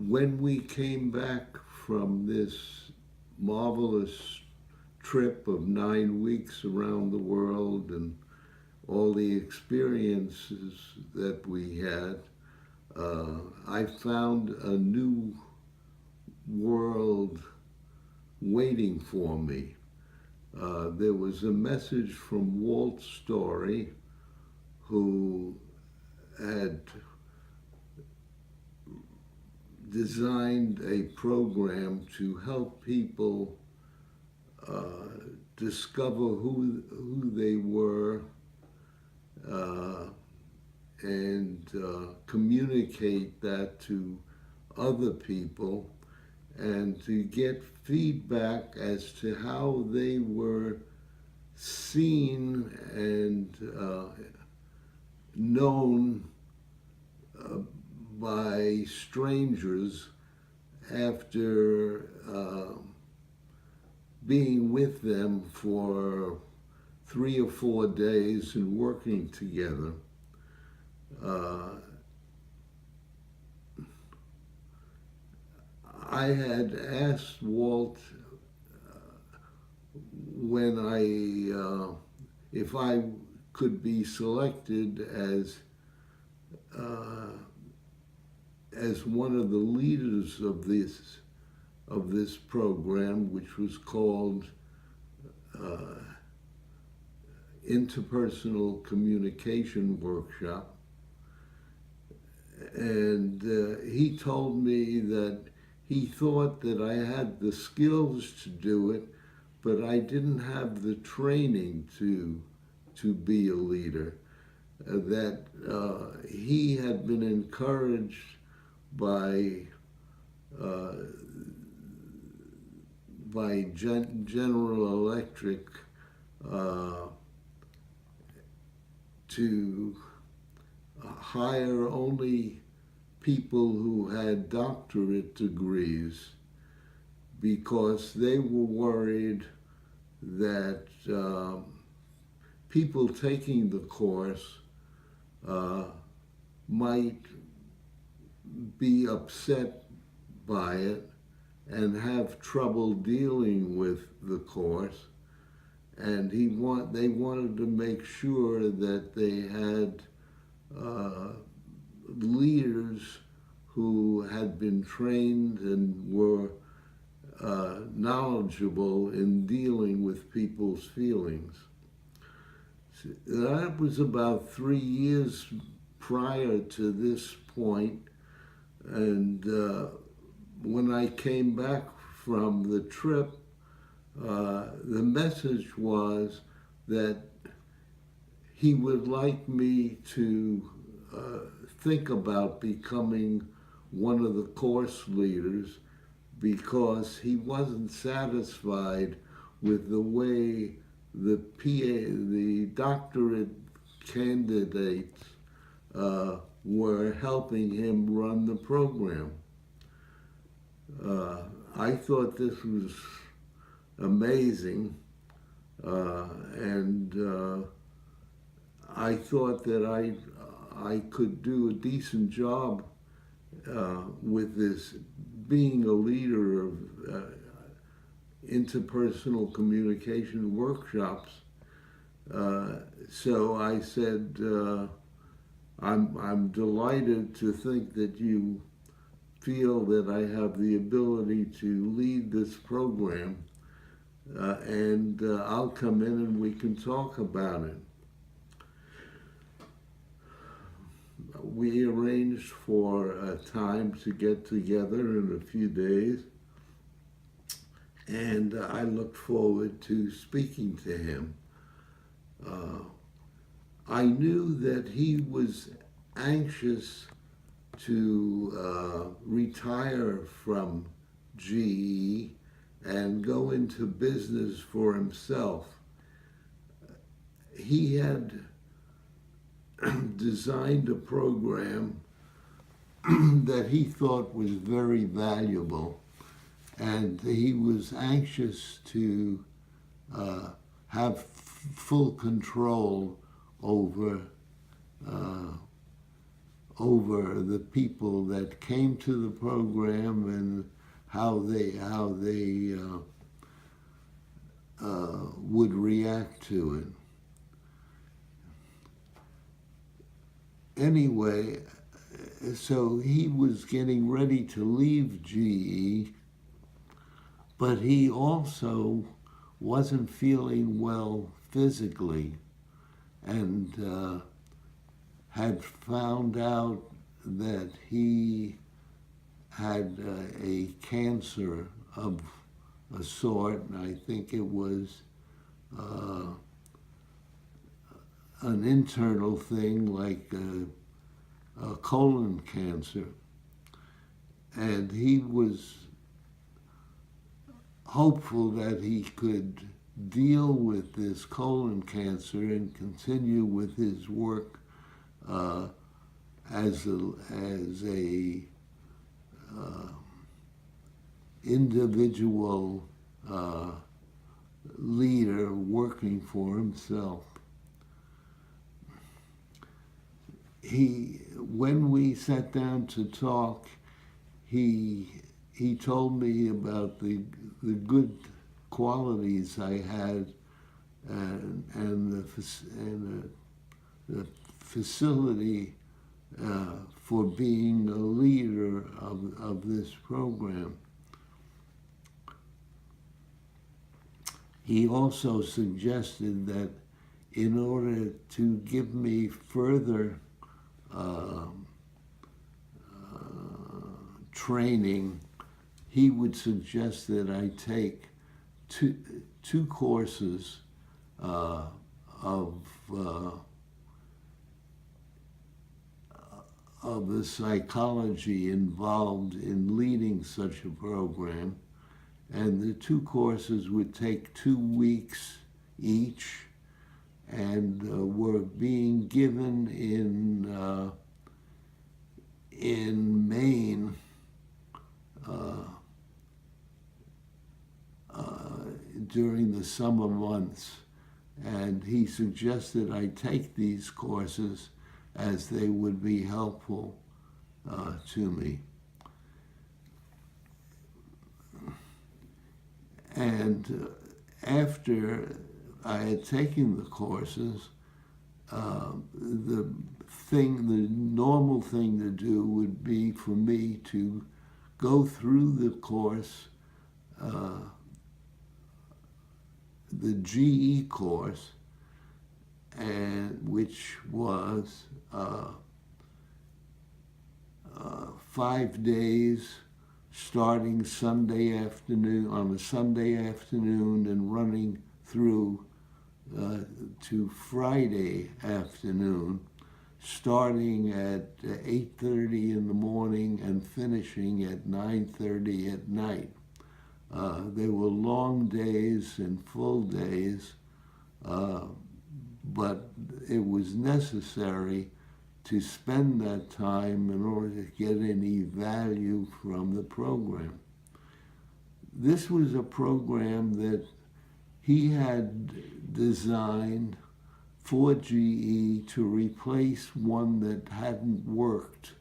when we came back from this marvelous trip of 9 weeks around the world and all the experiences that we had, I found a new world waiting for me. There was a message from Walt Story, who had designed a program to help people discover who they were uh, and communicate that to other people and to get feedback as to how they were seen and known uh, by strangers after being with them for 3 or 4 days and working together. Uh, I had asked Walt when if I could be selected uh, as one of the leaders of this program, which was called uh, Interpersonal Communication Workshop. And he told me that he thought that I had the skills to do it, but I didn't have the training to be a leader. That he had been encouraged by uh, General Electric to hire only people who had doctorate degrees because they were worried that people taking the course might be upset by it and have trouble dealing with the course. And they wanted to make sure that they had leaders who had been trained and were knowledgeable in dealing with people's feelings. That was about 3 years prior to this point, and when I came back from the trip, the message was that he would like me to think about becoming one of the course leaders because he wasn't satisfied with the way the doctorate candidates were helping him run the program. I thought this was amazing, and I thought that I could do a decent job with this, being a leader of interpersonal communication workshops. So I said, I'm delighted to think that you feel that I have the ability to lead this program, and I'll come in and we can talk about it. We arranged for a time to get together in a few days, and I looked forward to speaking to him. I knew that he was anxious to retire from GE and go into business for himself. He had designed a program that he thought was very valuable, and he was anxious to have full control over over the people that came to the program and how they would react to it. Anyway, so he was getting ready to leave GE, but he also wasn't feeling well physically, and had found out that he had a cancer of a sort, and I think it was an internal thing like a colon cancer. And he was hopeful that he could deal with this colon cancer and continue with his work as a individual leader working for himself. When we sat down to talk, he told me about the good qualities I had and the facility for being a leader of this program. He also suggested that in order to give me further training, he would suggest that I take two courses of the psychology involved in leading such a program. And the two courses would take 2 weeks each, and were being given in Maine during the summer months. And he suggested I take these courses as they would be helpful to me. And after I had taken the courses, the normal thing to do would be for me to go through the course, the GE course, and which was 5 days, starting Sunday afternoon, on a Sunday afternoon, and running through to Friday afternoon, starting at 8:30 in the morning and finishing at 9:30 at night. They were long days and full days, but it was necessary to spend that time in order to get any value from the program. This was a program that he had designed for GE to replace one that hadn't worked.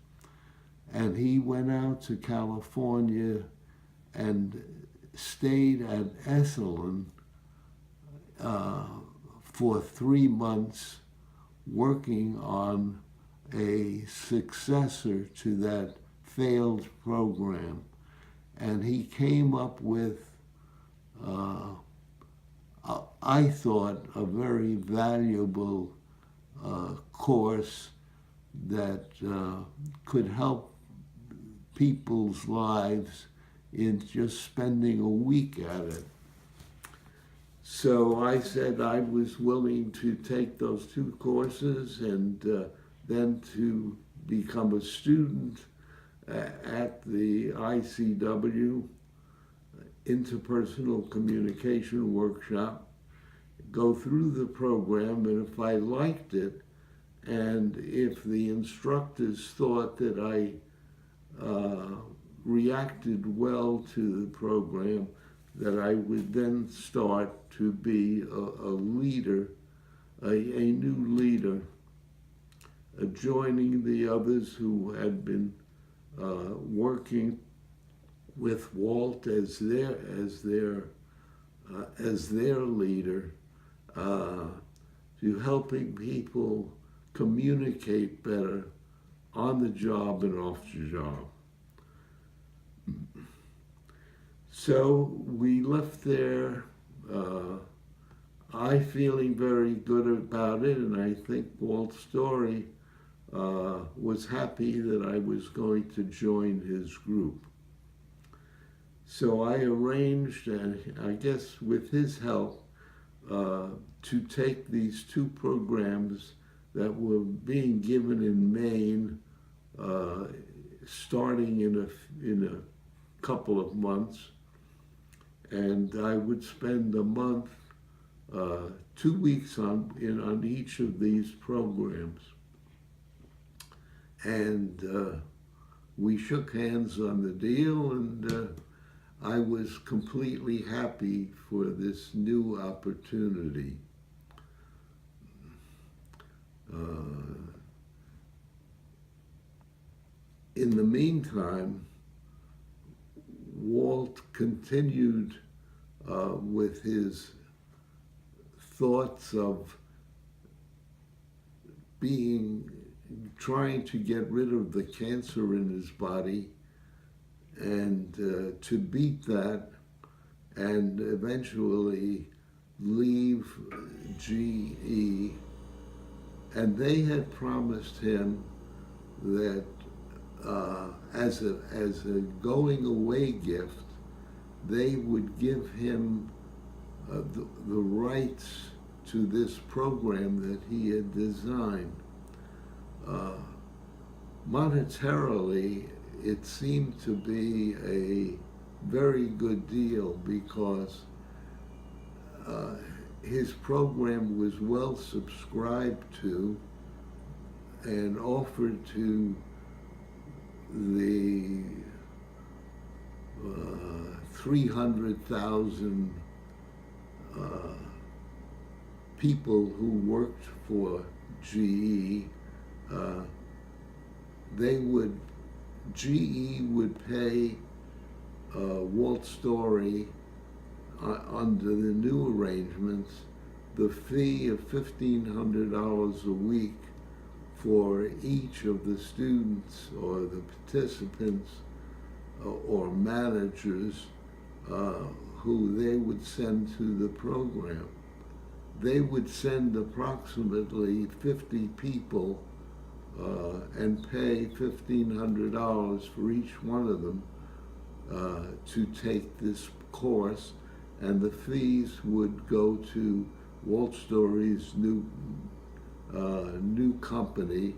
And he went out to California and stayed at Esalen for 3 months, working on a successor to that failed program. And he came up with, I thought, a very valuable course that could help people's lives in just spending a week at it. So I said I was willing to take those 2 courses and then to become a student at the ICW, Interpersonal Communication Workshop, go through the program, and if I liked it, and if the instructors thought that I reacted well to the program, that I would then start to be a leader, a new leader joining the others who had been working with Walt as their leader, to helping people communicate better on the job and off the job. So we left there, I feeling very good about it, and I think Walt Story was happy that I was going to join his group. So I arranged, and I guess with his help, to take these two programs that were being given in Maine, starting in a couple of months, and I would spend a month, 2 weeks on each of these programs, and we shook hands on the deal, and I was completely happy for this new opportunity. In the meantime, Walt continued with his thoughts of trying to get rid of the cancer in his body, and to beat that and eventually leave GE. And they had promised him that as a going away gift, they would give him the rights to this program that he had designed. Monetarily, it seemed to be a very good deal because his program was well subscribed to and offered to the 300,000 people who worked for GE. GE would pay Walt Story under the new arrangements the fee of $1,500 a week for each of the students or the participants or managers who they would send to the program. They would send approximately 50 people and pay $1,500 for each one of them to take this course, and the fees would go to Walt Story's new company,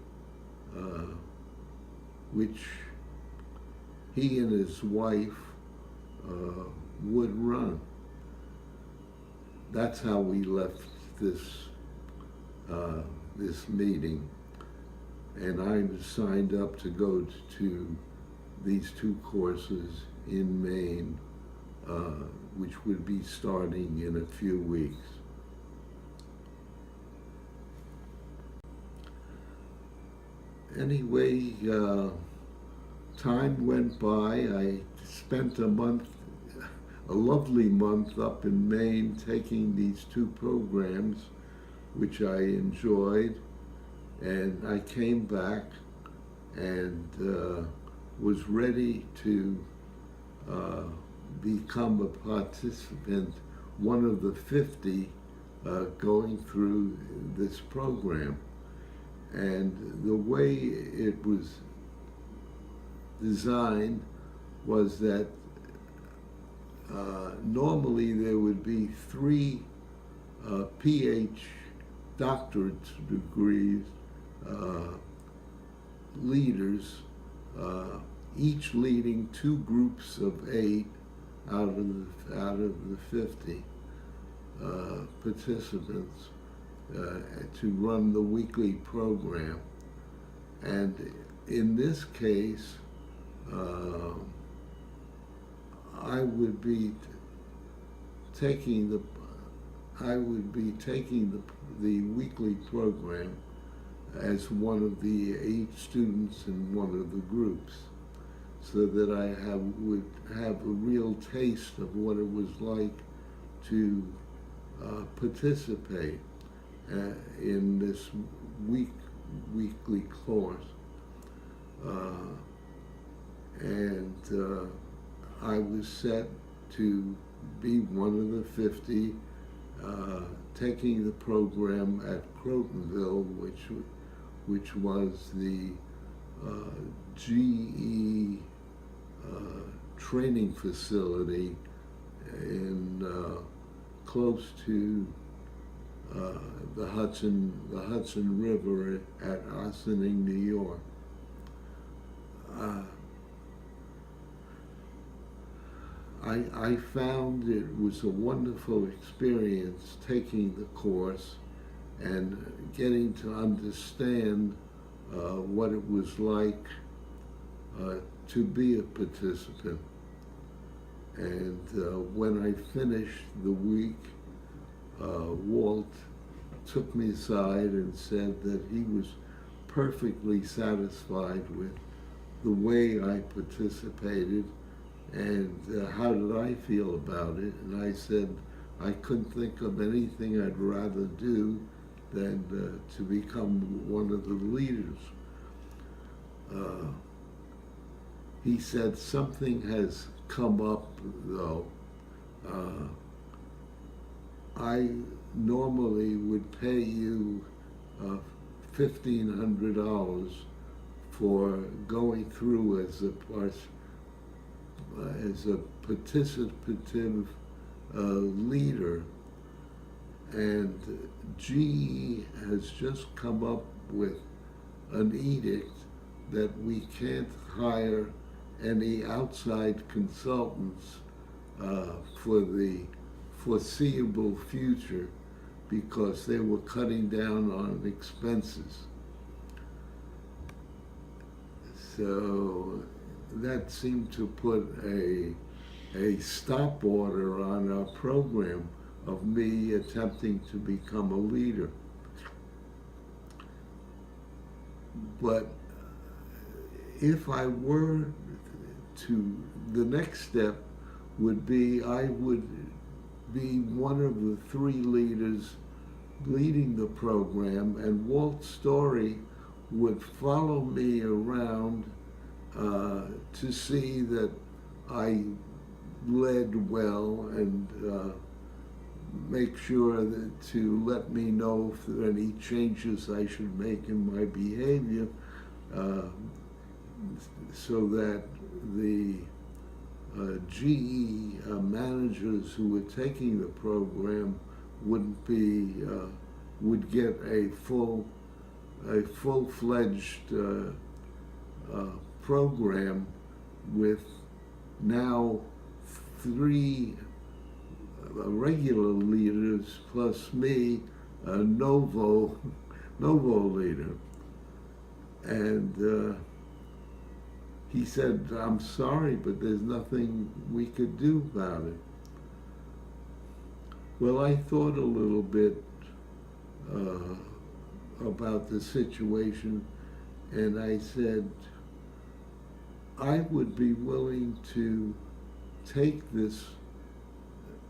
which he and his wife would run. That's how we left this meeting. And I signed up to go to these two courses in Maine, which would be starting in a few weeks. Anyway, time went by. I spent a lovely month up in Maine taking these two programs, which I enjoyed. And I came back and was ready to become a participant, one of the 50 going through this program. And the way it was designed was that normally there would be 3 PhD doctorate degrees leaders, each leading 2 groups of 8 out of the 50 participants to run the weekly program. And in this case, I would be taking the weekly program, as one of the 8 students in one of the groups, so that I would have a real taste of what it was like to participate in this weekly course. And I was set to be one of the 50 taking the program at Crotonville, which was the GE training facility in close to the Hudson River at Ossining, New York. I found it was a wonderful experience taking the course and getting to understand what it was like to be a participant. And when I finished the week, Walt took me aside and said that he was perfectly satisfied with the way I participated and how did I feel about it. And I said I couldn't think of anything I'd rather do than to become one of the leaders. He said, something has come up though. I normally would pay you $1,500 for going through as a participative leader, and GE has just come up with an edict that we can't hire any outside consultants for the foreseeable future because they were cutting down on expenses. So that seemed to put a stop order on our program of me attempting to become a leader. But if I were to, the next step would be I would be one of the 3 leaders leading the program, and Walt Story would follow me around to see that I led well and make sure that to let me know if there are any changes I should make in my behavior so that the GE managers who were taking the program would get a full-fledged program with now 3 regular leaders plus me, a novo leader. And he said, I'm sorry, but there's nothing we could do about it. Well, I thought a little bit about the situation, and I said, I would be willing to take this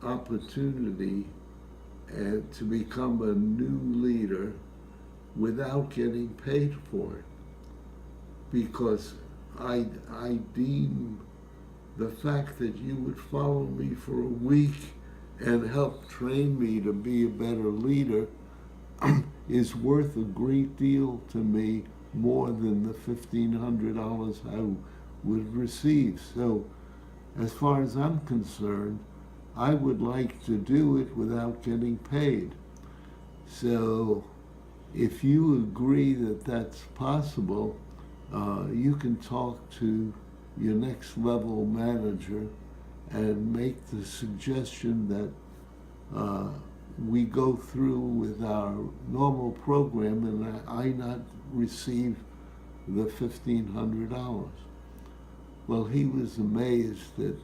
opportunity and to become a new leader without getting paid for it, because I deem the fact that you would follow me for a week and help train me to be a better leader is worth a great deal to me, more than the $1,500 I would receive. So as far as I'm concerned, I would like to do it without getting paid. So if you agree that that's possible, you can talk to your next level manager and make the suggestion that we go through with our normal program and I not receive the $1,500. Well, he was amazed at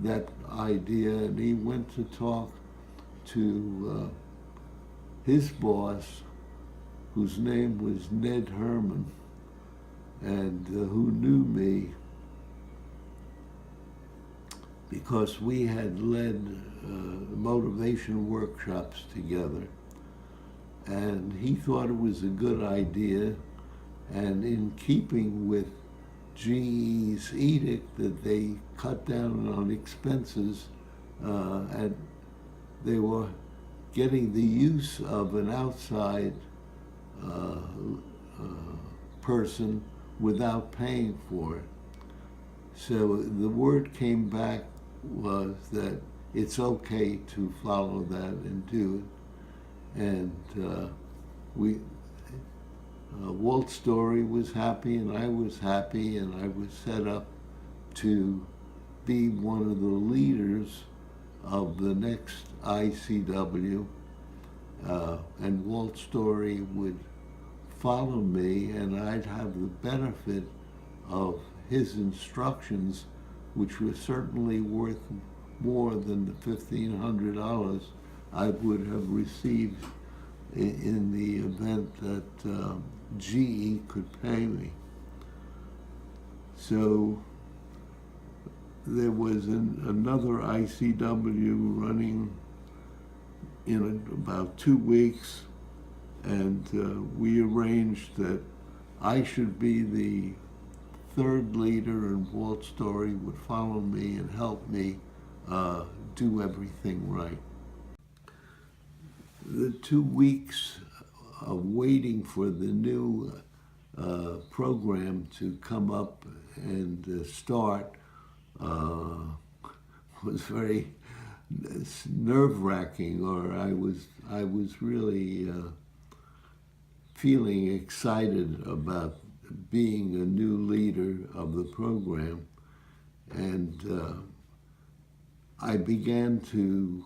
that idea, and he went to talk to his boss, whose name was Ned Herman, and who knew me because we had led motivation workshops together. And he thought it was a good idea, and in keeping with GE's edict that they cut down on expenses, and they were getting the use of an outside uh, person without paying for it. So the word came back was that it's okay to follow that and do it. And Walt Story was happy and I was happy, and I was set up to be one of the leaders of the next ICW, and Walt Story would follow me, and I'd have the benefit of his instructions, which were certainly worth more than the $1,500 I would have received in the event that GE could pay me. So there was another ICW running in about 2 weeks, and we arranged that I should be the third leader and Walt Story would follow me and help me do everything right. The 2 weeks of waiting for the new program to come up and start was very nerve-wracking, or I was really feeling excited about being a new leader of the program, and I began to.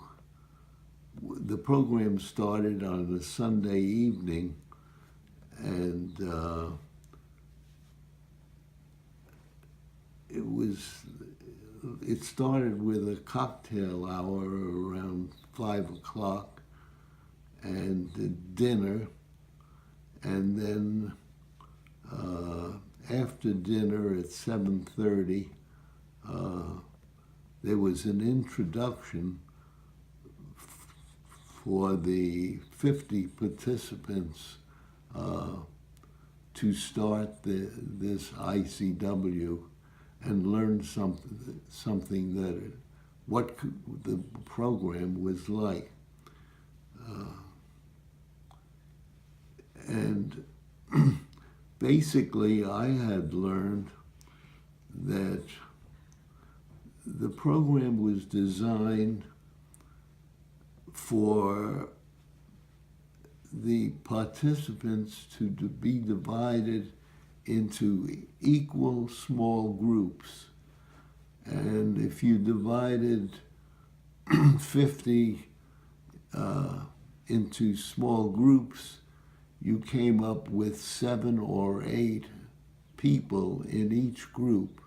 The program started on a Sunday evening, and it started with a cocktail hour around 5 o'clock, and dinner, and then after dinner at 7:30, there was an introduction for the 50 participants to start this ICW and learn something that what the program was like. And basically, I had learned that the program was designed for the participants to be divided into equal small groups. And if you divided 50 into small groups, you came up with 7 or 8 people in each group.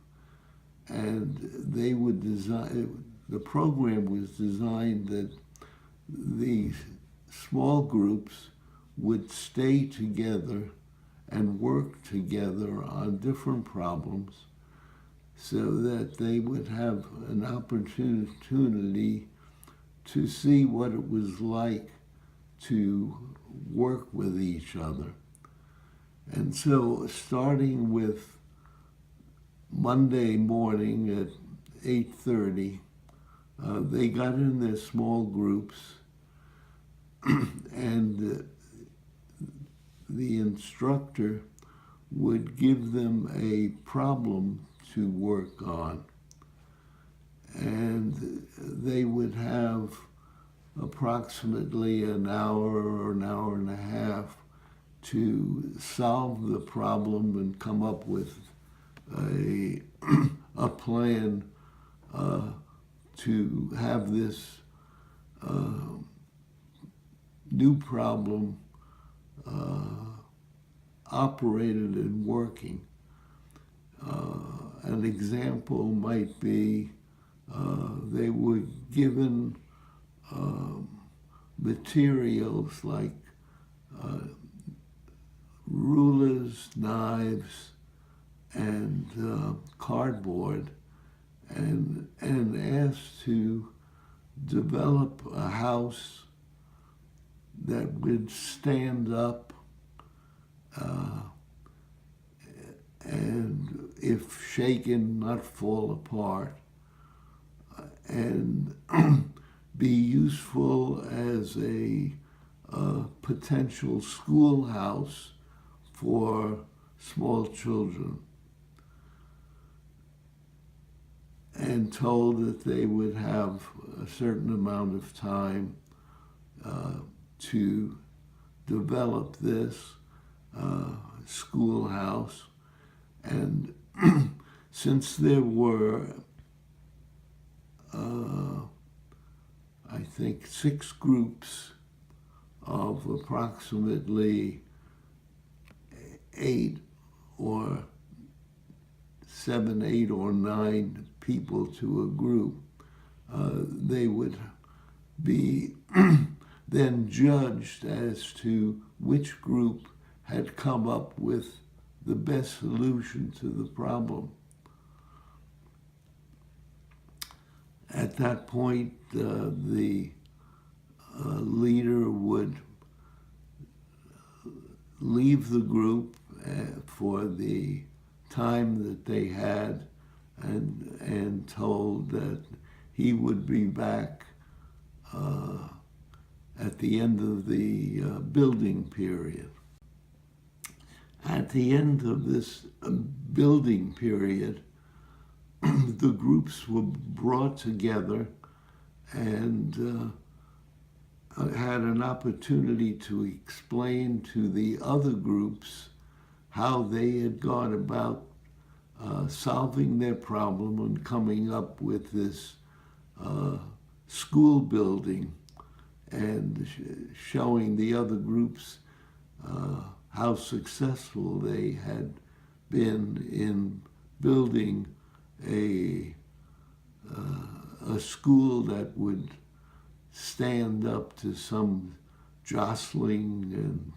And they would the program was designed that these small groups would stay together and work together on different problems so that they would have an opportunity to see what it was like to work with each other. And so starting with Monday morning at 8:30, they got in their small groups, and the instructor would give them a problem to work on. And they would have approximately an hour or an hour and a half to solve the problem and come up with a plan to have this new problem operated and working. An example might be they were given materials like rulers, knives, and cardboard, and asked to develop a house that would stand up and, if shaken, not fall apart, and be useful as a potential schoolhouse for small children, and told that they would have a certain amount of time to develop this schoolhouse. And since there were, I think, 6 groups of approximately 8 or 7, 8, or 9 people to a group, they would be then judged as to which group had come up with the best solution to the problem. At that point, the leader would leave the group for the time that they had, and told that he would be back at the end of the building period. At the end of this building period, the groups were brought together and had an opportunity to explain to the other groups how they had gone about solving their problem and coming up with this school building, and showing the other groups how successful they had been in building a school that would stand up to some jostling and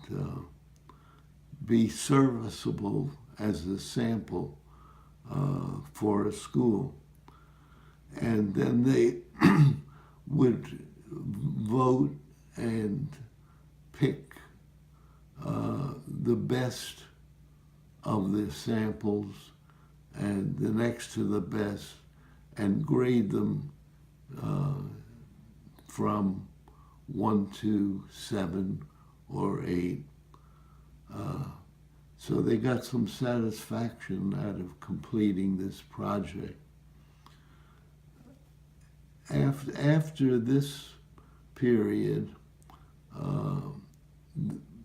be serviceable as a sample for a school. And then they would vote and pick the best of the samples and the next to the best, and grade them from 1 to 7 or 8. So they got some satisfaction out of completing this project. After this period,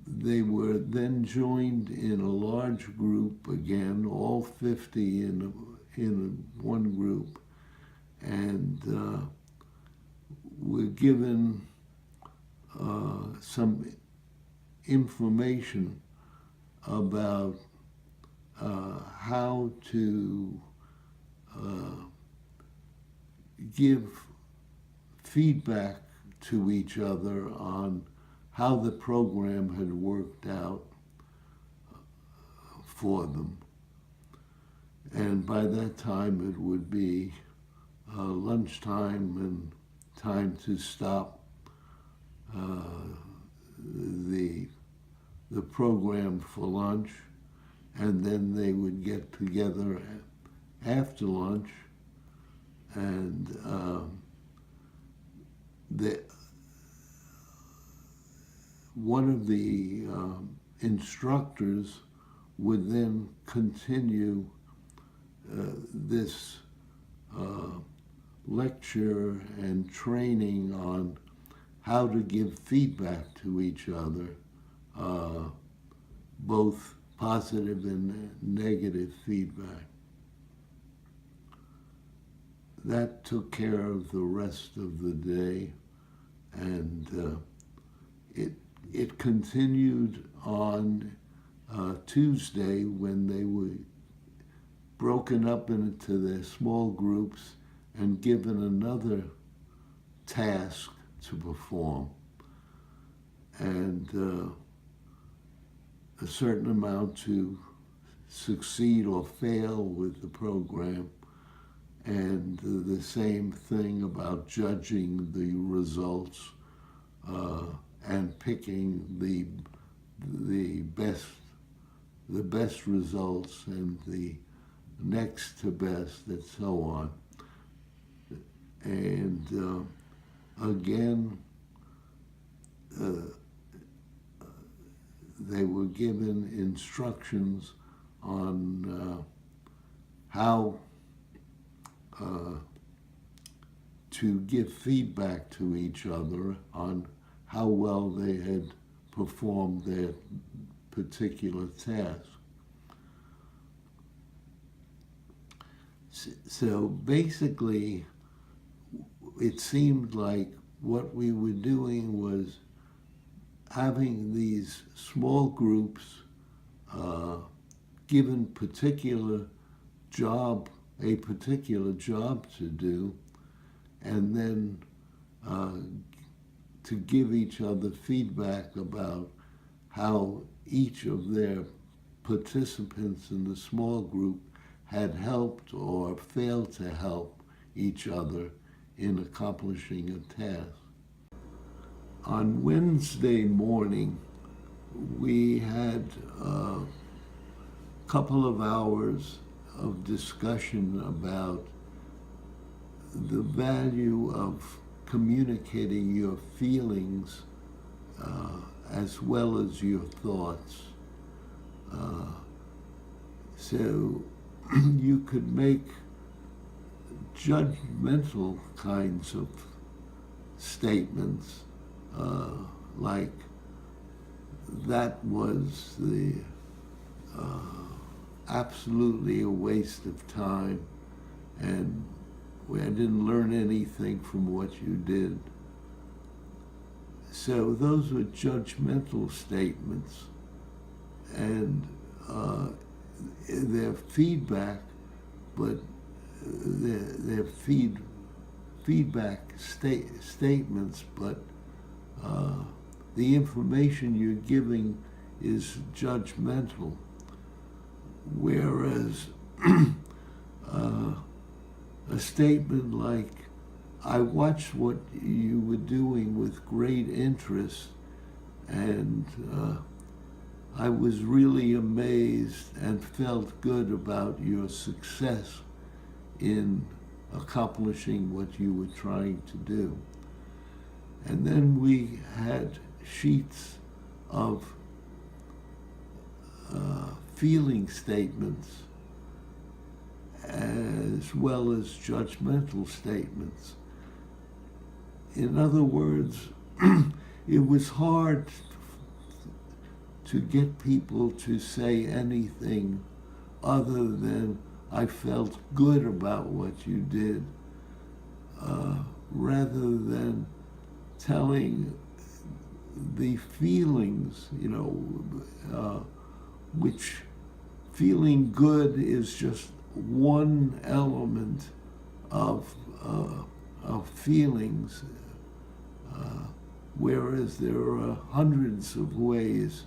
they were then joined in a large group again, all 50 in one group, and were given some information about how to give feedback to each other on how the program had worked out for them. And by that time it would be lunchtime and time to stop the program for lunch, and then they would get together after lunch, and one of the instructors would then continue this lecture and training on how to give feedback to each other, both positive and negative feedback. That took care of the rest of the day, and it continued on Tuesday, when they were broken up into their small groups and given another task to perform. And a certain amount to succeed or fail with the program, and the same thing about judging the results and picking the best results and the next to best, and so on. And again, they were given instructions on how to give feedback to each other on how well they had performed their particular task. So basically, it seemed like what we were doing was having these small groups given a particular job to do, and then to give each other feedback about how each of their participants in the small group had helped or failed to help each other in accomplishing a task. On Wednesday morning, we had a couple of hours of discussion about the value of communicating your feelings as well as your thoughts. So you could make judgmental kinds of statements, like that was absolutely a waste of time, and I didn't learn anything from what you did. So those were judgmental statements, and their feedback, but their feedback statements, but the information you're giving is judgmental. Whereas a statement like, I watched what you were doing with great interest, and I was really amazed and felt good about your success in accomplishing what you were trying to do. And then we had sheets of feeling statements as well as judgmental statements. In other words, it was hard to get people to say anything other than, I felt good about what you did, rather than telling the feelings, which feeling good is just one element of feelings, whereas there are hundreds of ways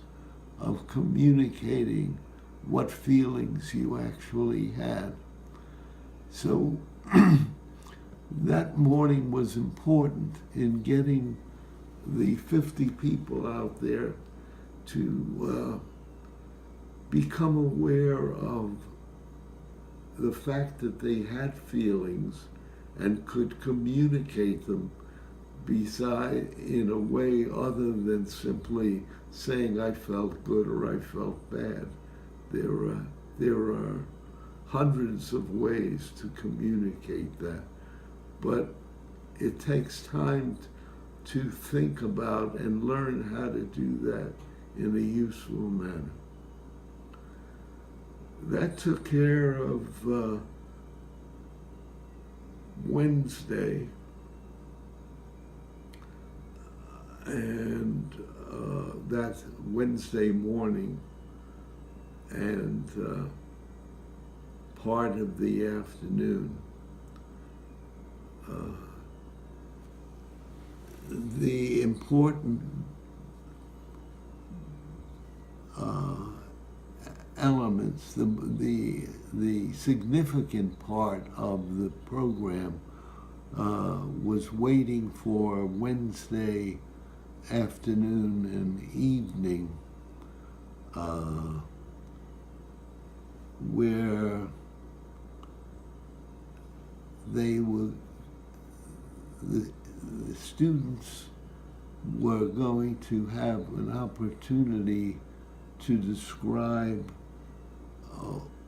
of communicating what feelings you actually had. So that morning was important in getting the 50 people out there to become aware of the fact that they had feelings and could communicate them in a way other than simply saying I felt good or I felt bad. There are hundreds of ways to communicate that, but it takes time to think about and learn how to do that in a useful manner. That took care of Wednesday, and that Wednesday morning, and part of the afternoon. The important uh, elements. The significant part of the program was waiting for Wednesday afternoon and evening, where they were the students were going to have an opportunity to describe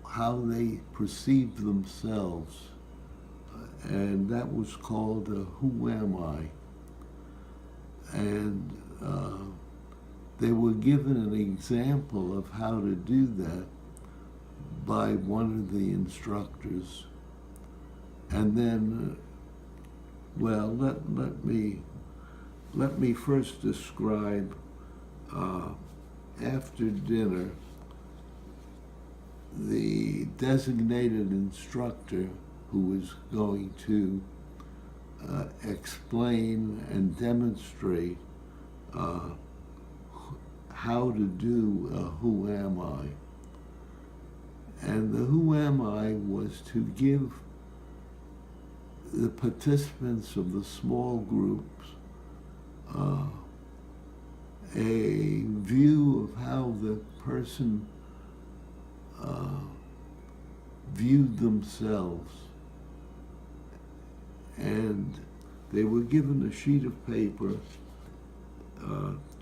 how they perceive themselves, and that was called Who Am I? And they were given an example of how to do that by one of the instructors. And then, well, let me first describe, after dinner, the designated instructor who was going to explain and demonstrate how to do Who Am I? And the Who Am I was to give the participants of the small groups a view of how the person viewed themselves. And they were given a sheet of paper,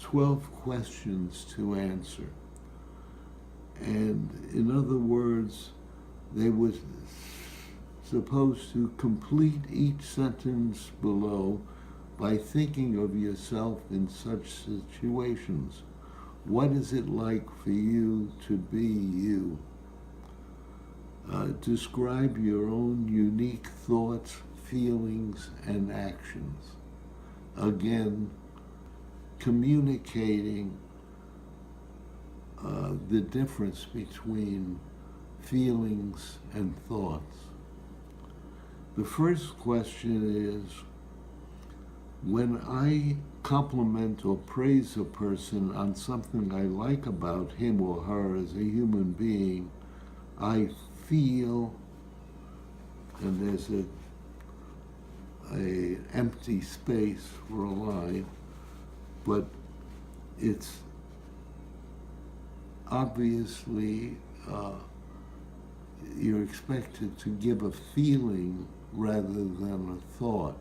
12 questions to answer. And in other words, they were supposed to complete each sentence below by thinking of yourself in such situations. What is it like for you to be you? Describe your own unique thoughts, feelings, and actions. Again, communicating the difference between feelings and thoughts. The first question is, when I compliment or praise a person on something I like about him or her as a human being, I feel, and there's a empty space for a line, but it's obviously you're expected to give a feeling rather than a thought.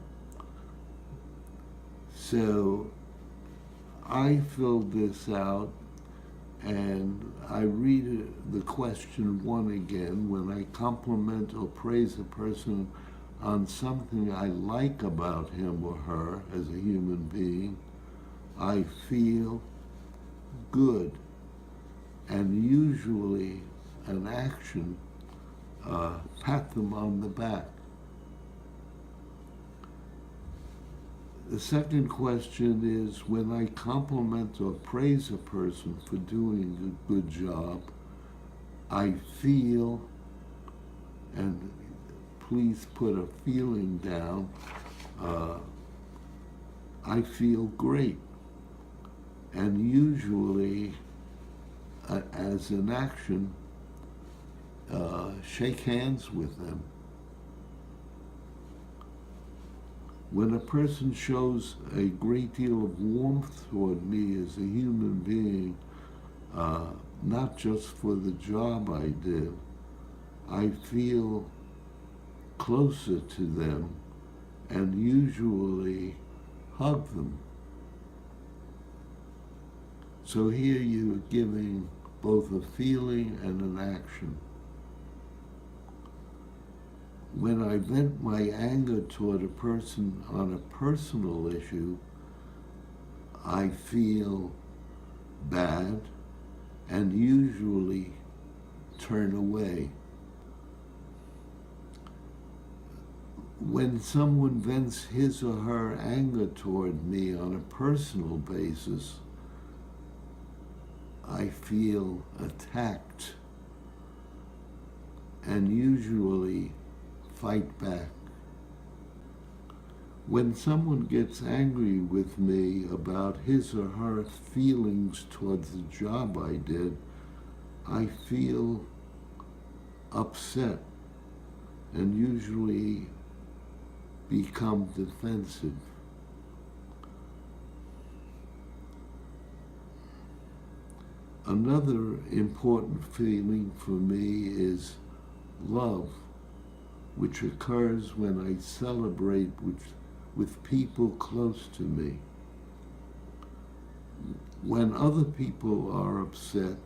So I filled this out, and I read the question one again. When I compliment or praise a person on something I like about him or her as a human being, I feel good. And usually an action, pat them on the back. The second question is, when I compliment or praise a person for doing a good job, I feel, and please put a feeling down, I feel great. And usually, as an action, shake hands with them. When a person shows a great deal of warmth toward me as a human being, not just for the job I did, I feel closer to them and usually hug them. So here you're giving both a feeling and an action. When I vent my anger toward a person on a personal issue, I feel bad and usually turn away. When someone vents his or her anger toward me on a personal basis, I feel attacked and usually fight back. When someone gets angry with me about his or her feelings towards the job I did, I feel upset and usually become defensive. Another important feeling for me is love, which occurs when I celebrate with people close to me. When other people are upset,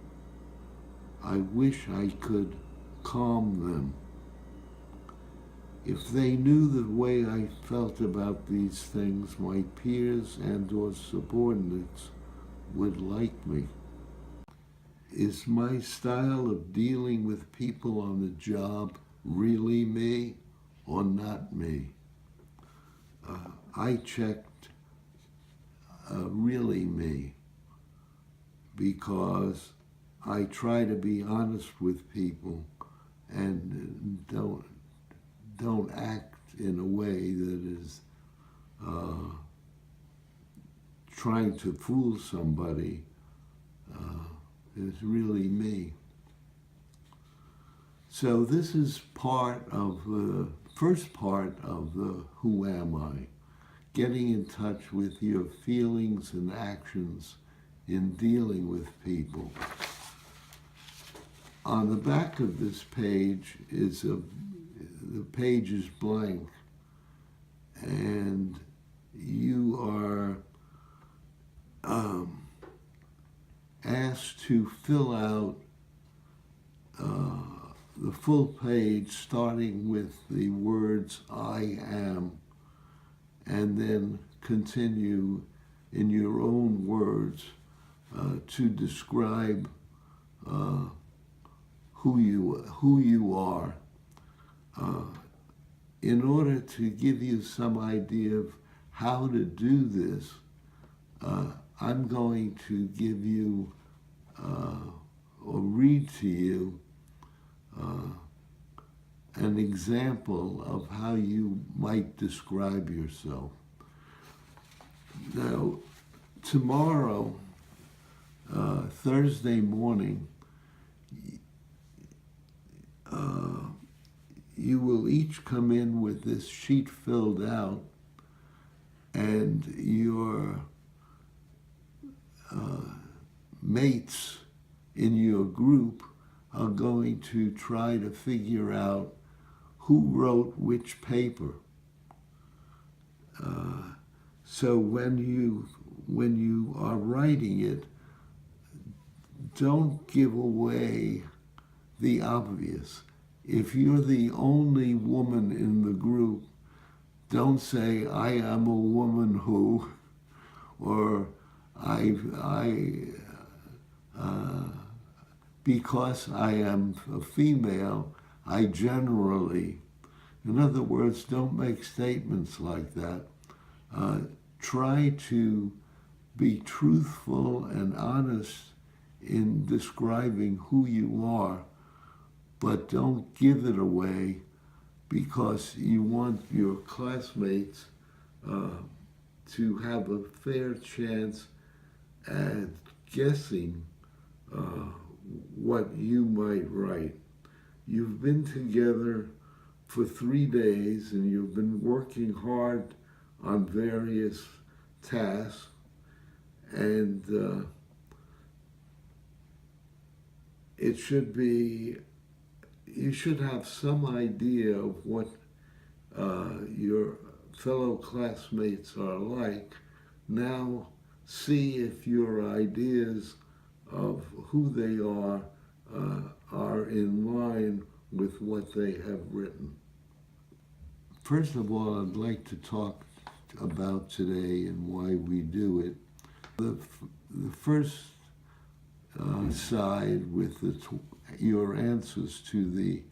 I wish I could calm them. If they knew the way I felt about these things, my peers and or subordinates would like me. Is my style of dealing with people on the job really me or not me? I checked really me, because I try to be honest with people and don't act in a way that is trying to fool somebody. It's really me. So this is part of the first part of the Who Am I? Getting in touch with your feelings and actions in dealing with people. On the back of this page the page is blank, and you are asked to fill out the full page, starting with the words I am, and then continue in your own words to describe who you are. In order to give you some idea of how to do this, I'm going to give you or read to you an example of how you might describe yourself. Now, tomorrow, Thursday morning, you will each come in with this sheet filled out, and your mates in your group are going to try to figure out who wrote which paper. So when you are writing it, don't give away the obvious. If you're the only woman in the group, don't say, I am a woman who, or because I am a female, I generally. In other words, don't make statements like that. Try to be truthful and honest in describing who you are, but don't give it away, because you want your classmates to have a fair chance at guessing what you might write. You've been together for 3 days and you've been working hard on various tasks, and you should have some idea of what your fellow classmates are like. Now see if your ideas of who they are in line with what they have written. First of all, I'd like to talk about today and why we do it. The first side with your answers to the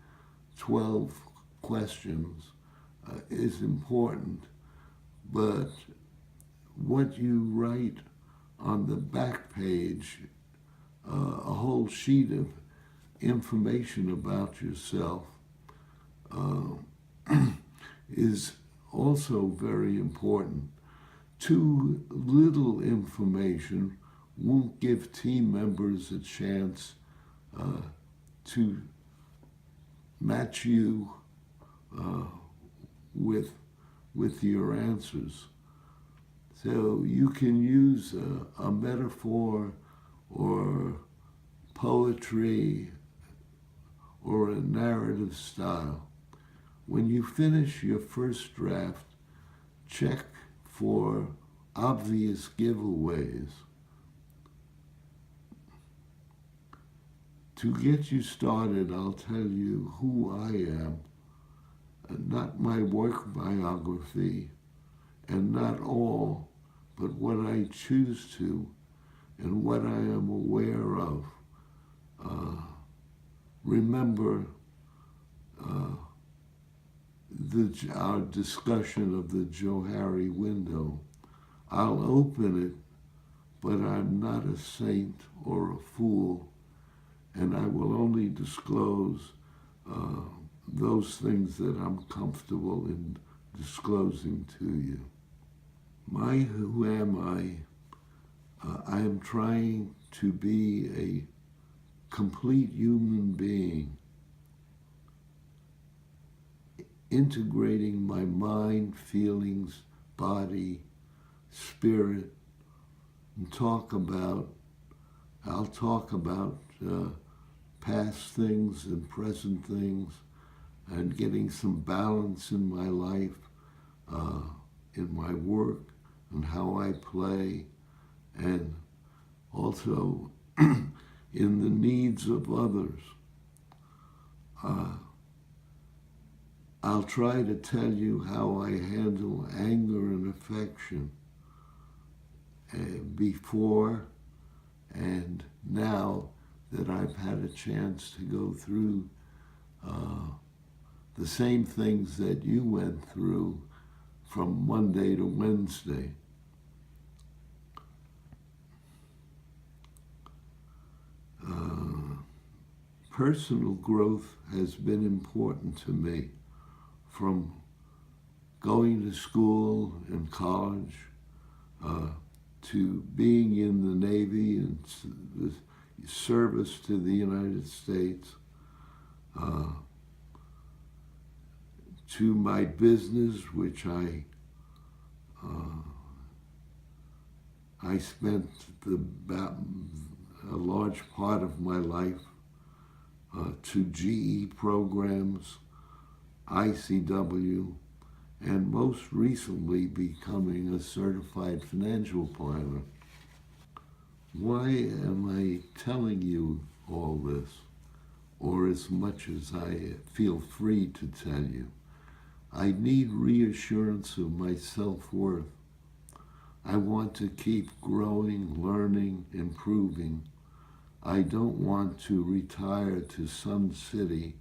12 questions is important, but what you write on the back page, a whole sheet of information about yourself, is also very important. Too little information won't give team members a chance to match you with your answers. So you can use a metaphor or poetry or a narrative style. When you finish your first draft, check for obvious giveaways. To get you started, I'll tell you who I am, not my work biography, and not all, but what I choose to and what I am aware of. Remember our discussion of the Johari window. I'll open it, but I'm not a saint or a fool, and I will only disclose those things that I'm comfortable in disclosing to you. Who am I? I am trying to be a complete human being, integrating my mind, feelings, body, spirit, and I'll talk about past things and present things, and getting some balance in my life, in my work, and how I play, and also in the needs of others. I'll try to tell you how I handle anger and affection before and now that I've had a chance to go through the same things that you went through from Monday to Wednesday. Personal growth has been important to me, from going to school and college to being in the Navy and the service to the United States, to my business, which I spent a large part of my life, to GE programs, ICW, and most recently becoming a certified financial planner. Why am I telling you all this, or as much as I feel free to tell you? I need reassurance of my self-worth. I want to keep growing, learning, improving. I don't want to retire to Sun City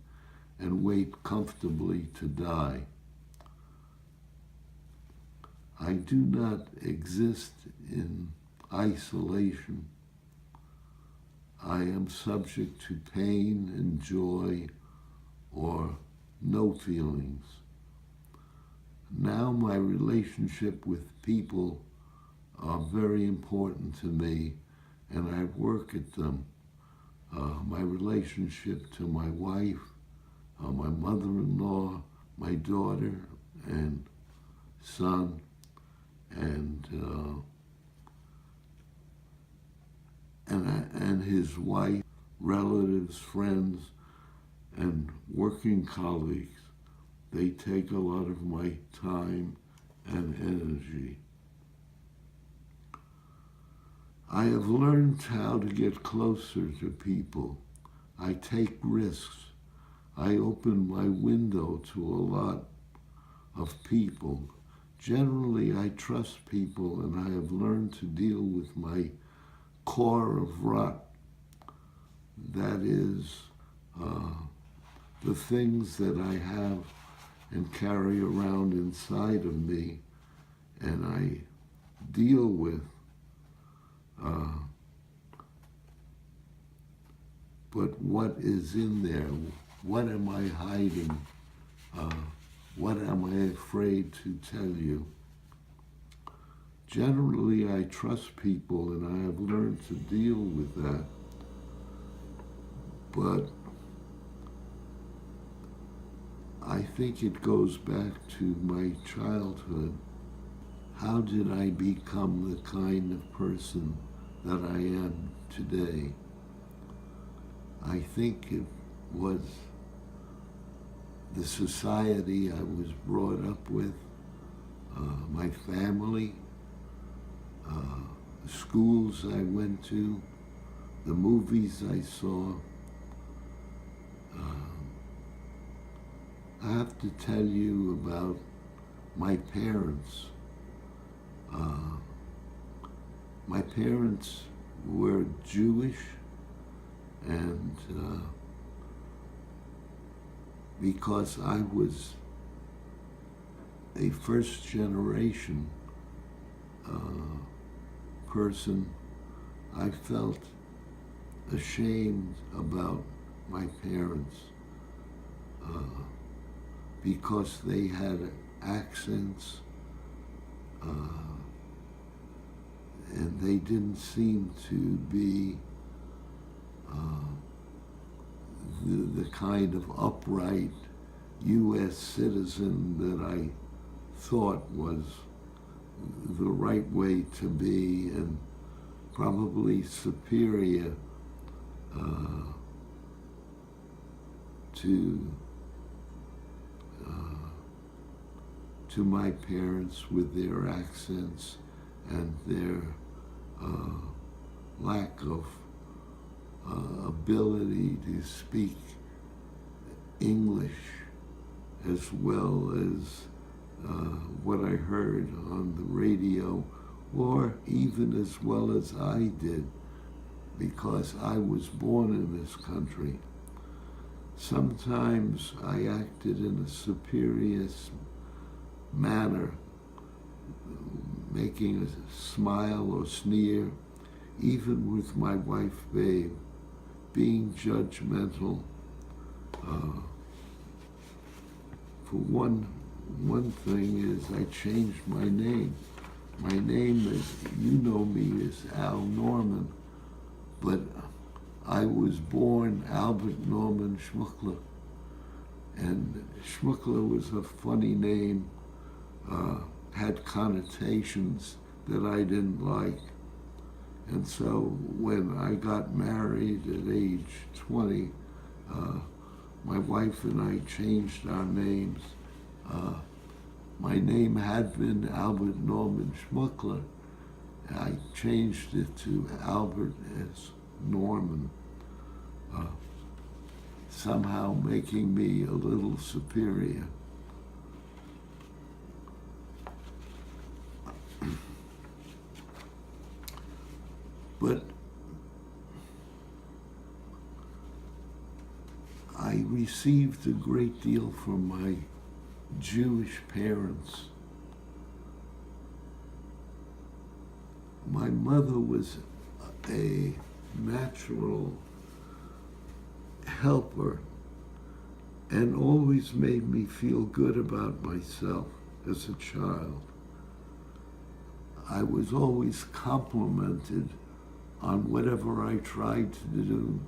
and wait comfortably to die. I do not exist in isolation. I am subject to pain and joy or no feelings. Now my relationship with people are very important to me, and I work at them. My relationship to my wife, my mother-in-law, my daughter and son, and his wife, relatives, friends, and working colleagues. They take a lot of my time and energy. I have learned how to get closer to people. I take risks. I open my window to a lot of people. Generally, I trust people, and I have learned to deal with my core of rot. That is the things that I have and carry around inside of me, and I deal with. But what is in there? What am I hiding What am I afraid to tell you? Generally, I trust people and I have learned to deal with that. But I think it goes back to my childhood. How did I become the kind of person that I am today? I think it was the society I was brought up with, my family, the schools I went to, the movies I saw. I have to tell you about my parents. My parents were Jewish, and because I was a first generation person, I felt ashamed about my parents because they had accents and they didn't seem to be the kind of upright U.S. citizen that I thought was the right way to be, and probably superior to my parents with their accents and their lack of ability to speak English as well as what I heard on the radio, or even as well as I did, because I was born in this country. Sometimes I acted in a superior manner, making a smile or sneer, even with my wife, Babe, being judgmental. For one thing is I changed my name. My name, as you know me, is Al Norman, but I was born Albert Norman Schmuckler, and Schmuckler was a funny name, had connotations that I didn't like. And so when I got married at age 20, my wife and I changed our names. My name had been Albert Norman Schmuckler. I changed it to Albert S. Norman, somehow making me a little superior. But I received a great deal from my Jewish parents. My mother was a natural helper and always made me feel good about myself as a child. I was always complimented on whatever I tried to do,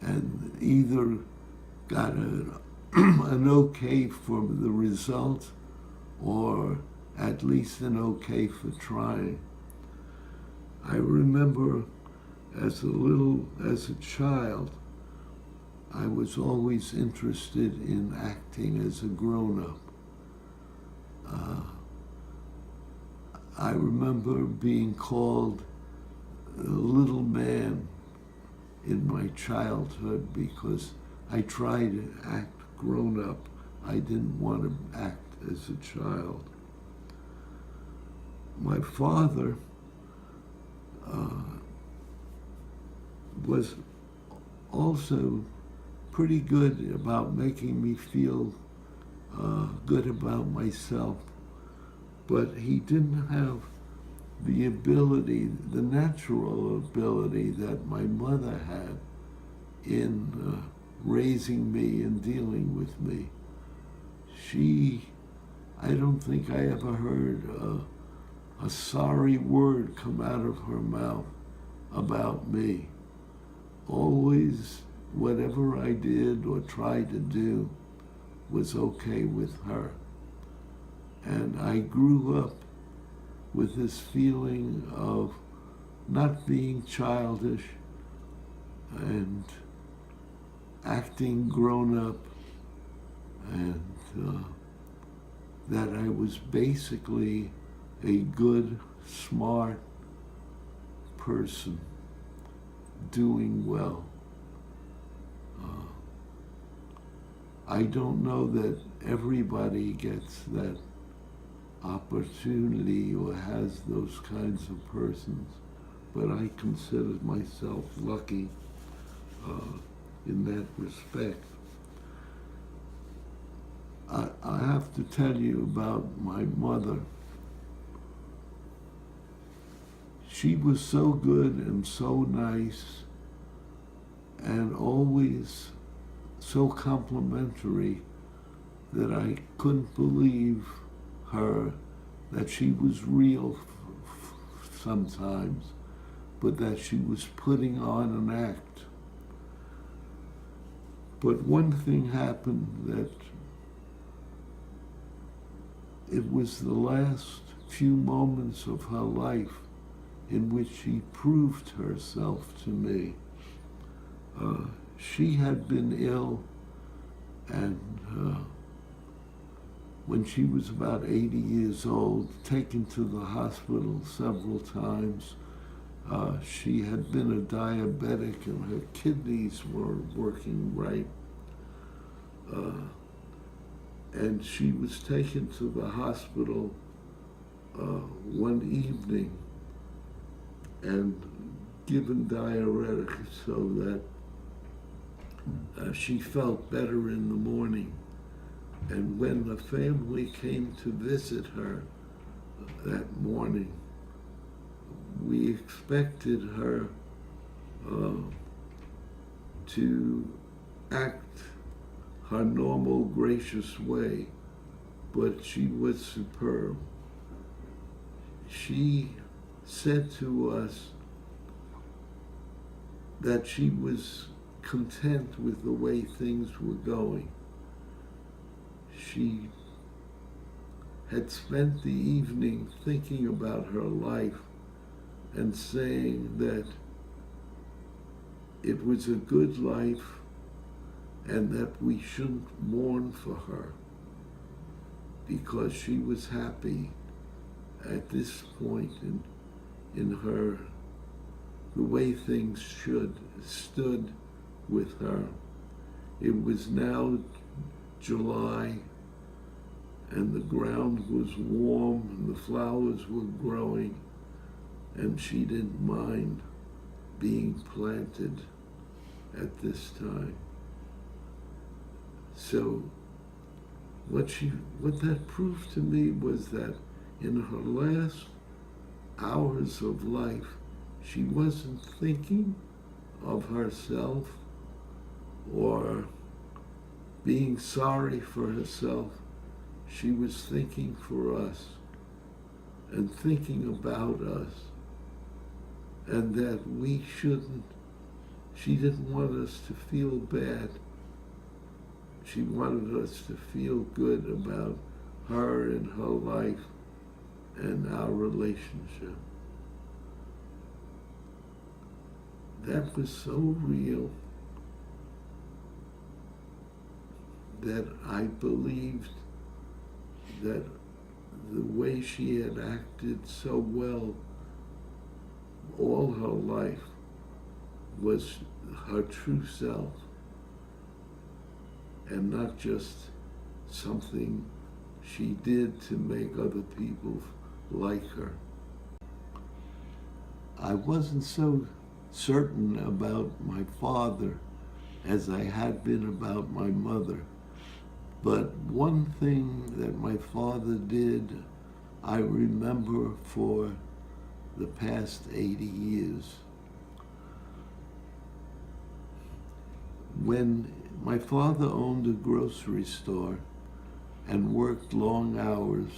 and either got an okay for the result or at least an okay for trying. I remember as a child, I was always interested in acting as a grown-up. I remember being called a little man in my childhood because I tried to act grown up. I didn't want to act as a child. My father was also pretty good about making me feel good about myself, but he didn't have the ability, the natural ability that my mother had in raising me and dealing with me. I don't think I ever heard a sorry word come out of her mouth about me. Always, whatever I did or tried to do was okay with her. And I grew up with this feeling of not being childish and acting grown up, and that I was basically a good, smart person doing well. I don't know that everybody gets that opportunity or has those kinds of persons, but I consider myself lucky in that respect. I have to tell you about my mother. She was so good and so nice and always so complimentary that I couldn't believe her, that she was real sometimes, but that she was putting on an act. But one thing happened, that it was the last few moments of her life in which she proved herself to me. She had been ill, and when she was about 80 years old, taken to the hospital several times. She had been a diabetic and her kidneys were working right. And she was taken to the hospital one evening and given diuretics so that she felt better in the morning. And when the family came to visit her that morning, we expected her to act her normal gracious way, but she was superb. She said to us that she was content with the way things were going. She had spent the evening thinking about her life and saying that it was a good life and that we shouldn't mourn for her because she was happy at this point in her, the way things stood with her. It was now July, and the ground was warm and the flowers were growing, and she didn't mind being planted at this time. So what that proved to me was that in her last hours of life, she wasn't thinking of herself or being sorry for herself. She was thinking for us and thinking about us, and that she didn't want us to feel bad. She wanted us to feel good about her and her life and our relationship. That was so real that I believed that the way she had acted so well all her life was her true self, and not just something she did to make other people like her. I wasn't so certain about my father as I had been about my mother. But one thing that my father did, I remember for the past 80 years. When my father owned a grocery store, and worked long hours.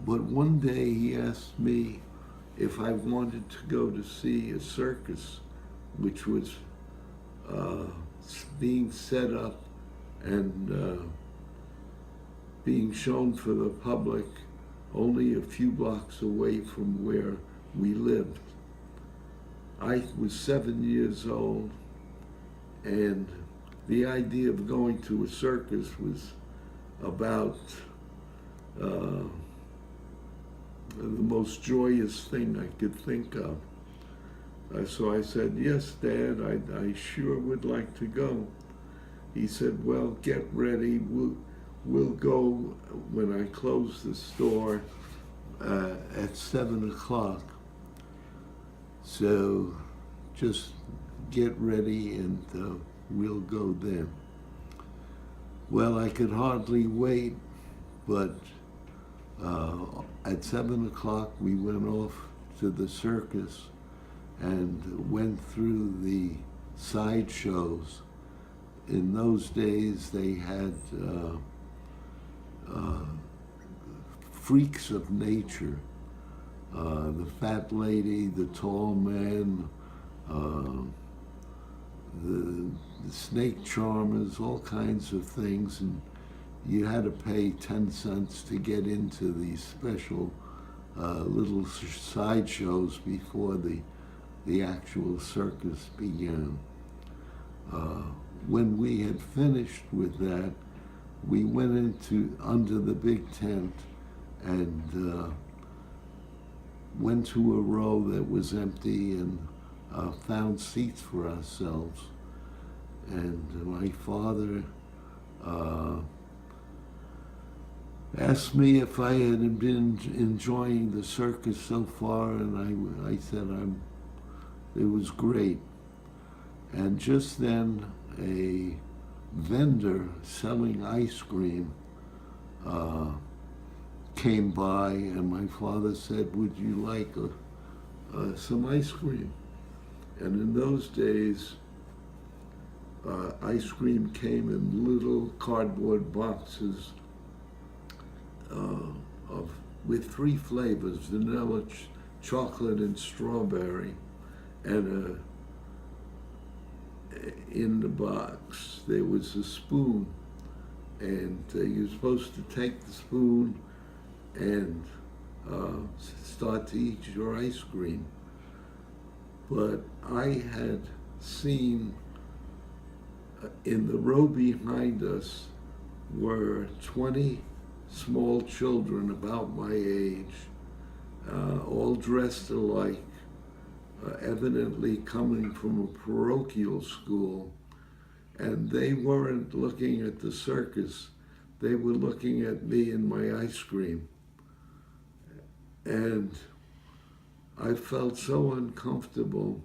But one day he asked me if I wanted to go to see a circus, which was uh, being set up and being shown for the public only a few blocks away from where we lived. I was 7 years old, and the idea of going to a circus was about uh, the most joyous thing I could think of. So I said, "Yes, Dad, I sure would like to go." He said, "Well, get ready. We'll go when I close the store at 7 o'clock. So just get ready and we'll go then." Well, I could hardly wait, but at 7 o'clock we went off to the circus and went through the sideshows. In those days, they had freaks of nature. The fat lady, the tall man, the snake charmers, all kinds of things. And you had to pay 10 cents to get into these special little sideshows before the actual circus began. When we had finished with that, we went under the big tent and went to a row that was empty and found seats for ourselves. And my father asked me if I had been enjoying the circus so far, and I said it was great. And just then, a vendor selling ice cream came by, and my father said, "Would you like some ice cream?" And in those days, ice cream came in little cardboard boxes with 3 flavors: vanilla, chocolate, and strawberry. And in the box there was a spoon, and you're supposed to take the spoon and start to eat your ice cream. But I had seen in the row behind us were 20 small children about my age, all dressed alike, evidently coming from a parochial school, and they weren't looking at the circus, they were looking at me and my ice cream. And I felt so uncomfortable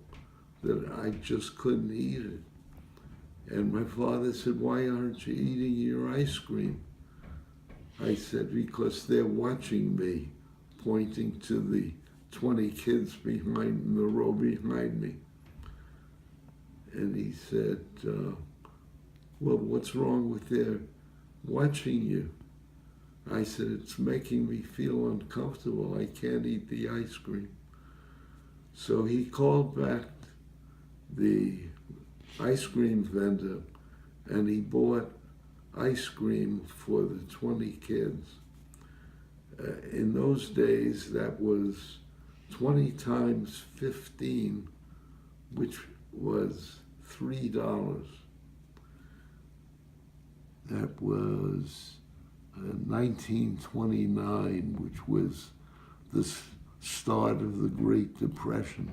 that I just couldn't eat it. And my father said, "Why aren't you eating your ice cream?" I said, "Because they're watching me," pointing to the 20 kids behind in the row behind me. And he said, "Well, what's wrong with their watching you?" I said, "It's making me feel uncomfortable. I can't eat the ice cream." So he called back the ice cream vendor, and he bought ice cream for the 20 kids. In those days, that was 20 times 15, which was $3. That was 1929, which was the start of the Great Depression.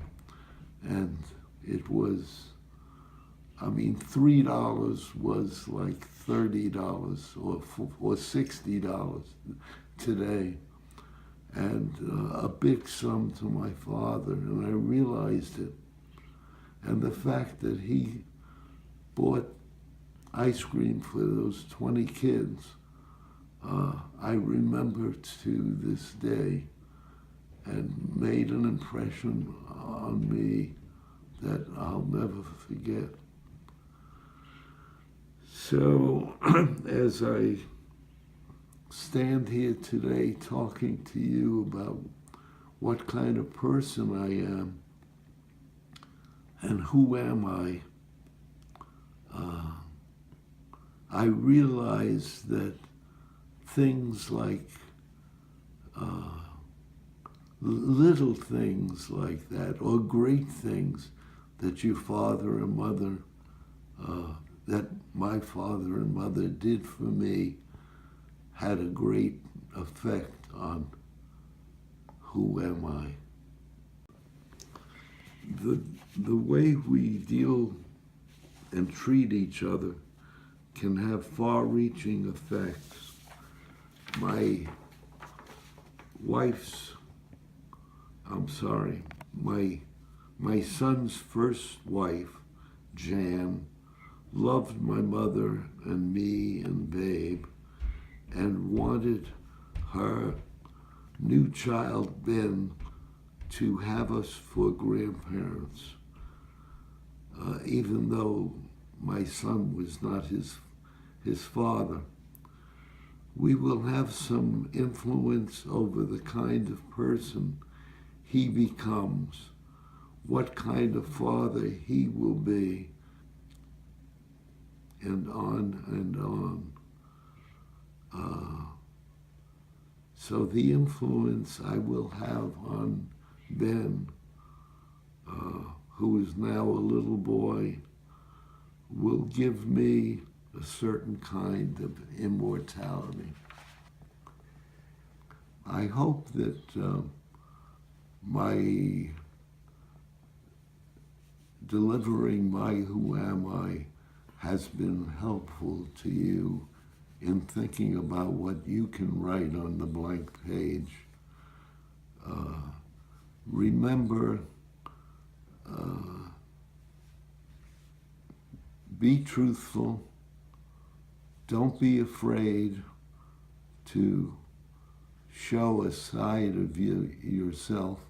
And it was, $3 was like $30 or $60 today. And a big sum to my father, and I realized it. And the fact that he bought ice cream for those 20 kids, I remember to this day, and made an impression on me that I'll never forget. So, as I stand here today talking to you about what kind of person I am and who am I realize that things like little things like that, or great things that your father and mother, that my father and mother did for me, had a great effect on who am I. The way we deal and treat each other can have far-reaching effects. My wife's, my son's first wife, Jan, loved my mother and me and Babe and wanted her new child, Ben, to have us for grandparents, even though my son was not his father. We will have some influence over the kind of person he becomes, what kind of father he will be, and on and on. So the influence I will have on Ben, who is now a little boy, will give me a certain kind of immortality. I hope that my delivering my who am I has been helpful to you in thinking about what you can write on the blank page. Remember, be truthful. Don't be afraid to show a side of yourself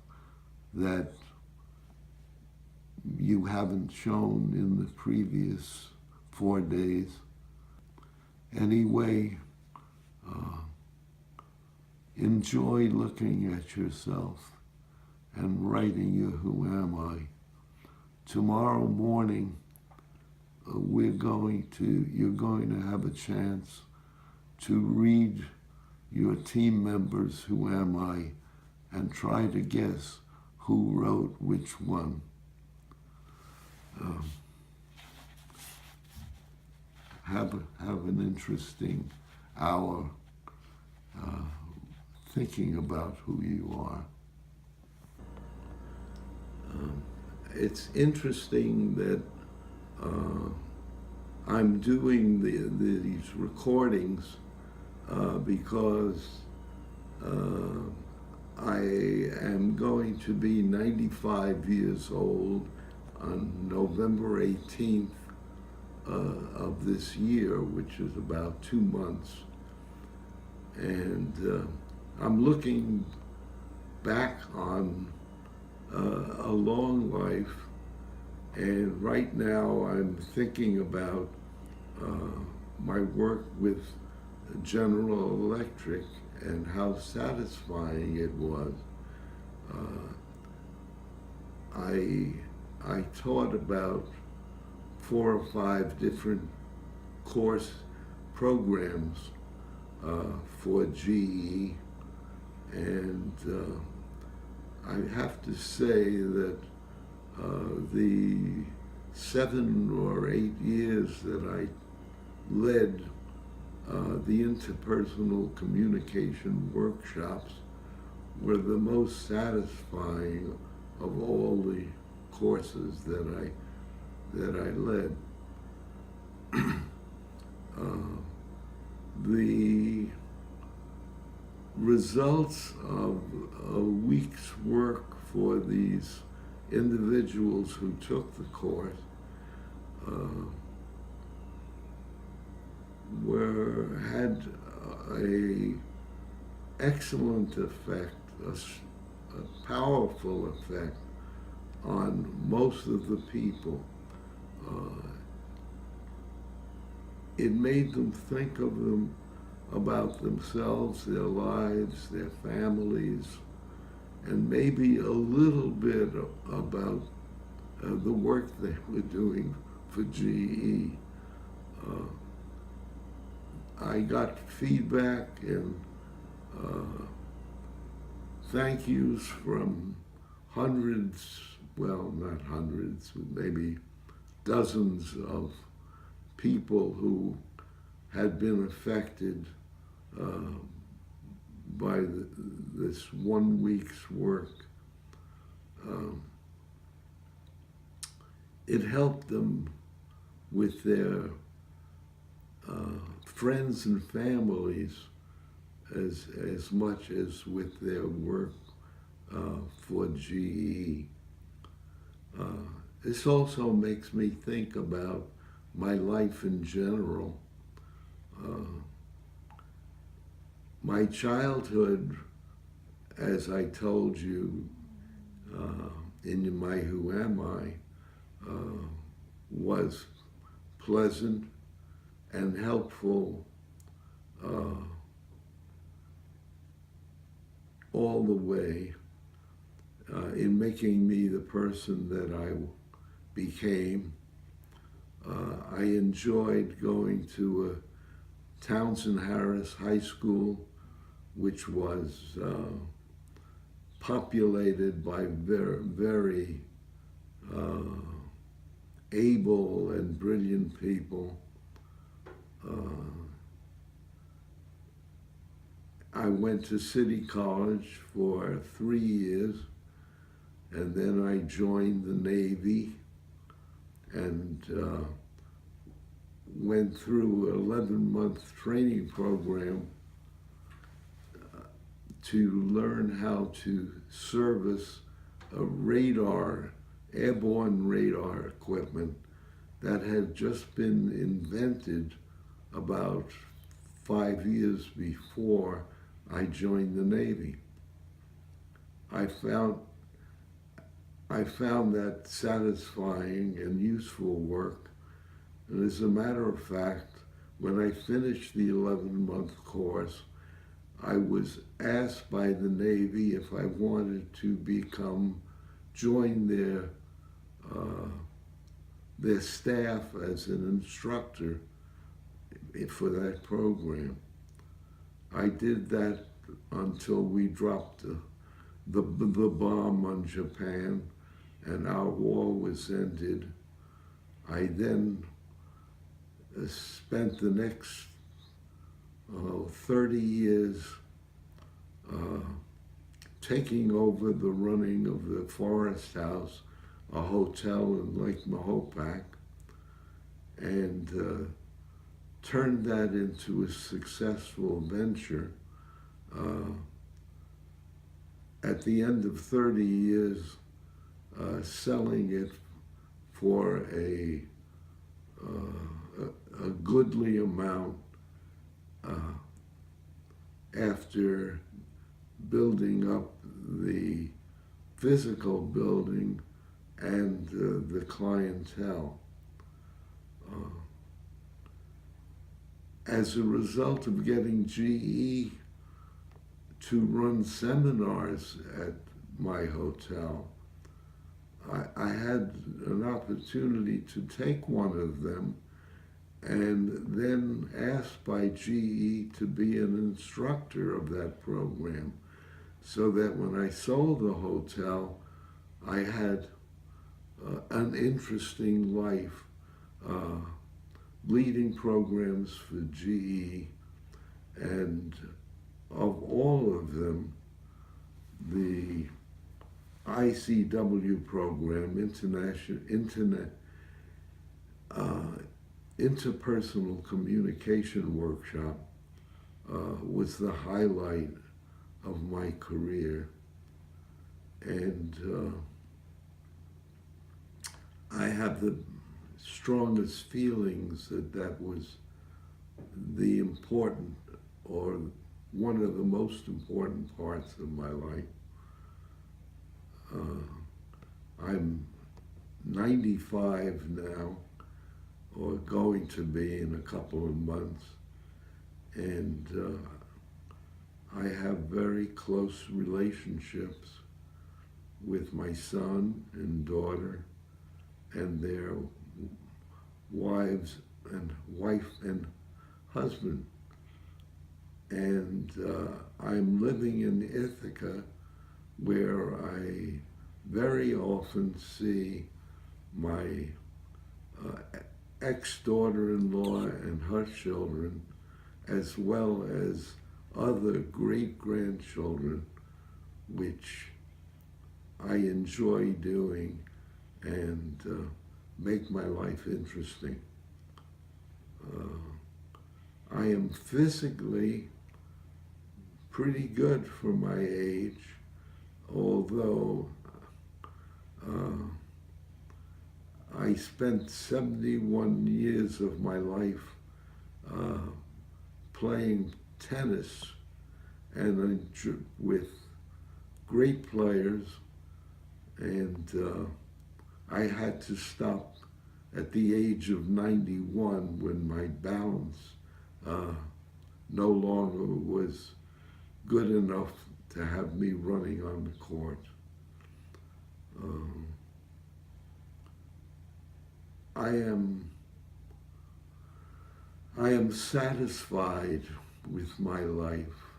that you haven't shown in the previous 4 days. Anyway, enjoy looking at yourself and writing your who am I. Tomorrow morning, you're going to have a chance to read your team members' who am I and try to guess who wrote which one. Have an interesting hour thinking about who you are. It's interesting that I'm doing these recordings because I am going to be 95 years old on November 18th of this year, which is about 2 months. And I'm looking back on a long life, and right now I'm thinking about my work with General Electric and how satisfying it was. I taught about 4 or 5 different course programs for GE, and I have to say that the 7 or 8 years that I led the interpersonal communication workshops were the most satisfying of all the courses that I led. The results of a week's work for these individuals who took the course had a excellent effect, a powerful effect on most of the people. it made them think of them about themselves, their lives, their families, and maybe a little bit about the work they were doing for GE. Uh, I got feedback and uh, thank yous from hundreds, well, not hundreds, maybe dozens of people who had been affected uh, by this 1 week's work. Um, it helped them with their friends and families as much as with their work for GE. This also makes me think about my life in general. My childhood, as I told you in my Who Am I, was pleasant and helpful all the way in making me the person that I became. I enjoyed going to Townsend Harris High School, which was populated by very able and brilliant people. I went to City College for 3 years, and then I joined the Navy and went through an 11-month training program to learn how to service a radar, airborne radar equipment that had just been invented about 5 years before I joined the Navy. I found that satisfying and useful work. And as a matter of fact, when I finished the 11-month course, I was asked by the Navy if I wanted to join their staff as an instructor for that program. I did that until we dropped the bomb on Japan and our war was ended. I then spent the next 30 years taking over the running of the Forest House, a hotel in Lake Mahopac, and turned that into a successful venture. At the end of 30 years, selling it for a goodly amount after building up the physical building and the clientele. As a result of getting GE to run seminars at my hotel, I had an opportunity to take one of them and then asked by GE to be an instructor of that program, so that when I sold the hotel, I had an interesting life leading programs for GE, and of all of them, the ICW program, Interpersonal Communication Workshop, was the highlight of my career. And I have the strongest feelings that was the important, or one of the most important parts of my life. I'm 95 now, or going to be in a couple of months. And I have very close relationships with my son and daughter and their wives and wife and husband. And I'm living in Ithaca, where I very often see my ex-daughter-in-law and her children, as well as other great-grandchildren, which I enjoy doing and make my life interesting. I am physically pretty good for my age, although I spent 71 years of my life playing tennis and with great players, and I had to stop at the age of 91 when my balance no longer was good enough to have me running on the court. I am satisfied with my life,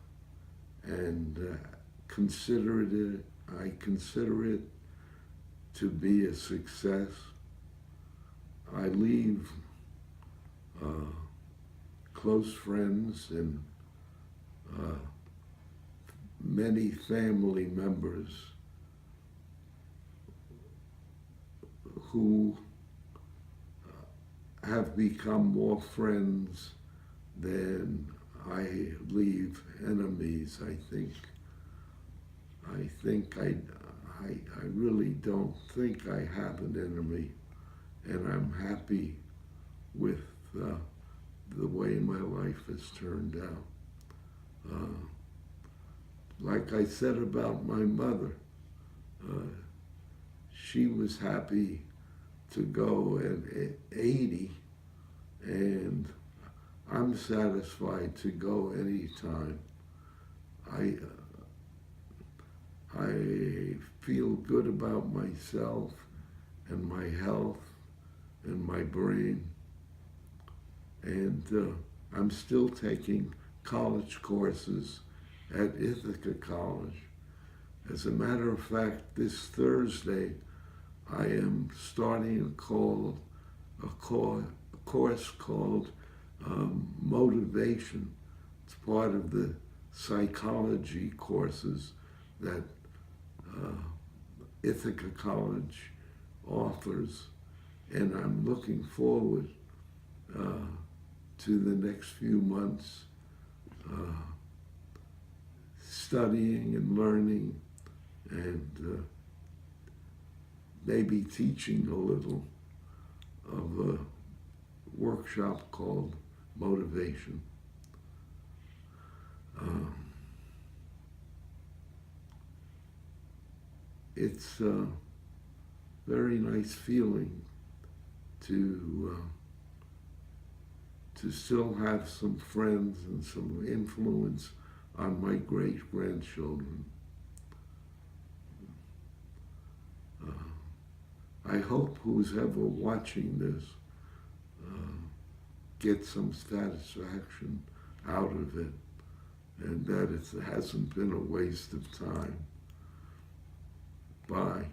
and I consider it to be a success. I leave close friends and many family members who have become more friends than I leave enemies. I really don't think I have an enemy, and I'm happy with the way my life has turned out. Like I said about my mother, she was happy to go at 80, and I'm satisfied to go anytime. I feel good about myself and my health and my brain, and I'm still taking college courses at Ithaca College. As a matter of fact, this Thursday, I am starting a course called Motivation. It's part of the psychology courses that Ithaca College offers, and I'm looking forward to the next few months studying and learning and maybe teaching a little of a workshop called Motivation. It's a very nice feeling to still have some friends and some influence on my great-grandchildren. I hope who's ever watching this gets some satisfaction out of it, and that it hasn't been a waste of time. Bye.